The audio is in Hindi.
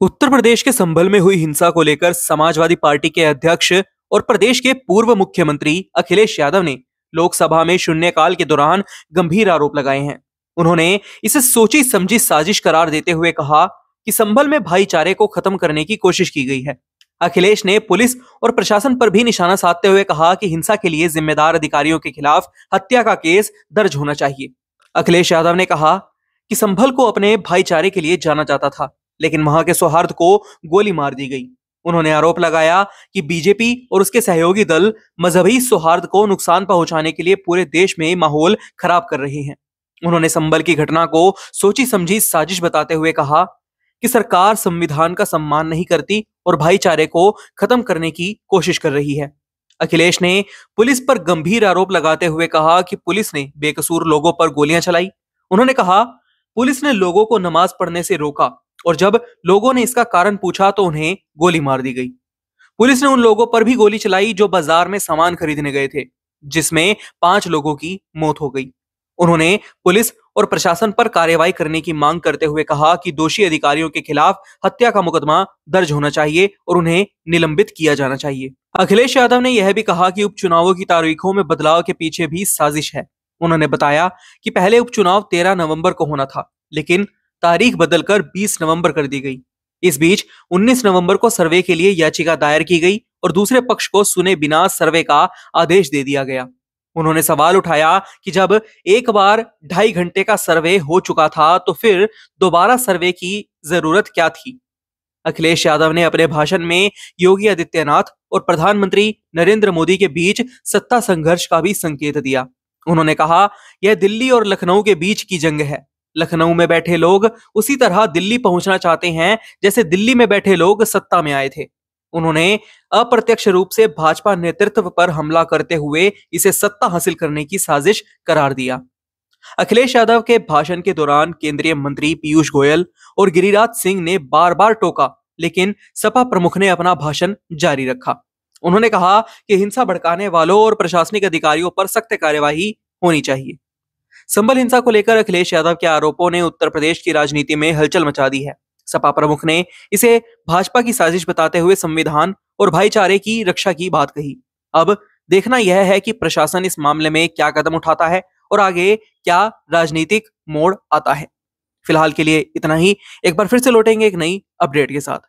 उत्तर प्रदेश के संभल में हुई हिंसा को लेकर समाजवादी पार्टी के अध्यक्ष और प्रदेश के पूर्व मुख्यमंत्री अखिलेश यादव ने लोकसभा में शून्यकाल के दौरान गंभीर आरोप लगाए हैं। उन्होंने इसे सोची समझी साजिश करार देते हुए कहा कि संभल में भाईचारे को खत्म करने की कोशिश की गई है। अखिलेश ने पुलिस और प्रशासन पर भी निशाना साधते हुए कहा कि हिंसा के लिए जिम्मेदार अधिकारियों के खिलाफ हत्या का केस दर्ज होना चाहिए। अखिलेश यादव ने कहा कि संभल को अपने भाईचारे के लिए जाना जाता था, लेकिन वहां के सौहार्द को गोली मार दी गई। उन्होंने आरोप लगाया कि बीजेपी और उसके सहयोगी दल मजहबी सौहार्द को नुकसान पहुंचाने के लिए पूरे देश में माहौल खराब कर रहे हैं। उन्होंने संभल की घटना को सोची समझी साजिश बताते हुए कहा कि सरकार संविधान का सम्मान नहीं करती और भाईचारे को खत्म करने की कोशिश कर रही है। अखिलेश ने पुलिस पर गंभीर आरोप लगाते हुए कहा कि पुलिस ने बेकसूर लोगों पर गोलियां चलाई। उन्होंने कहा, पुलिस ने लोगों को नमाज पढ़ने से रोका और जब लोगों ने इसका कारण पूछा तो उन्हें गोली मार दी गई। पुलिस ने उन लोगों पर भी गोली चलाई जो बाजार में सामान खरीदने गए थे, जिसमें 5 लोगों की मौत हो गई। उन्होंने पुलिस और प्रशासन पर कार्रवाई करने की मांग करते हुए कहा कि दोषी अधिकारियों के खिलाफ हत्या का मुकदमा दर्ज होना चाहिए और उन्हें निलंबित किया जाना चाहिए। अखिलेश यादव ने यह भी कहा कि उपचुनावों की तारीखों में बदलाव के पीछे भी साजिश है। उन्होंने बताया कि पहले उपचुनाव 13 नवंबर को होना था, लेकिन तारीख बदलकर 20 नवंबर कर दी गई। इस बीच 19 नवंबर को सर्वे के लिए याचिका दायर की गई और दूसरे पक्ष को सुने बिना सर्वे का आदेश दे दिया गया। उन्होंने सवाल उठाया कि जब एक बार 2.5 घंटे का सर्वे हो चुका था तो फिर दोबारा सर्वे की जरूरत क्या थी। अखिलेश यादव ने अपने भाषण में योगी आदित्यनाथ और प्रधानमंत्री नरेंद्र मोदी के बीच सत्ता संघर्ष का भी संकेत दिया। उन्होंने कहा, यह दिल्ली और लखनऊ के बीच की जंग है। लखनऊ में बैठे लोग उसी तरह दिल्ली पहुंचना चाहते हैं जैसे दिल्ली में बैठे लोग सत्ता में आए थे। उन्होंने अप्रत्यक्ष रूप से भाजपा नेतृत्व पर हमला करते हुए इसे सत्ता हासिल करने की साजिश करार दिया। अखिलेश यादव के भाषण के दौरान केंद्रीय मंत्री पीयूष गोयल और गिरिराज सिंह ने बार बार टोका, लेकिन सपा प्रमुख ने अपना भाषण जारी रखा। उन्होंने कहा कि हिंसा भड़काने वालों और प्रशासनिक अधिकारियों पर सख्त कार्यवाही होनी चाहिए। संभल हिंसा को लेकर अखिलेश यादव के आरोपों ने उत्तर प्रदेश की राजनीति में हलचल मचा दी है। सपा प्रमुख ने इसे भाजपा की साजिश बताते हुए संविधान और भाईचारे की रक्षा की बात कही। अब देखना यह है कि प्रशासन इस मामले में क्या कदम उठाता है और आगे क्या राजनीतिक मोड़ आता है। फिलहाल के लिए इतना ही। एक बार फिर से लौटेंगे एक नई अपडेट के साथ।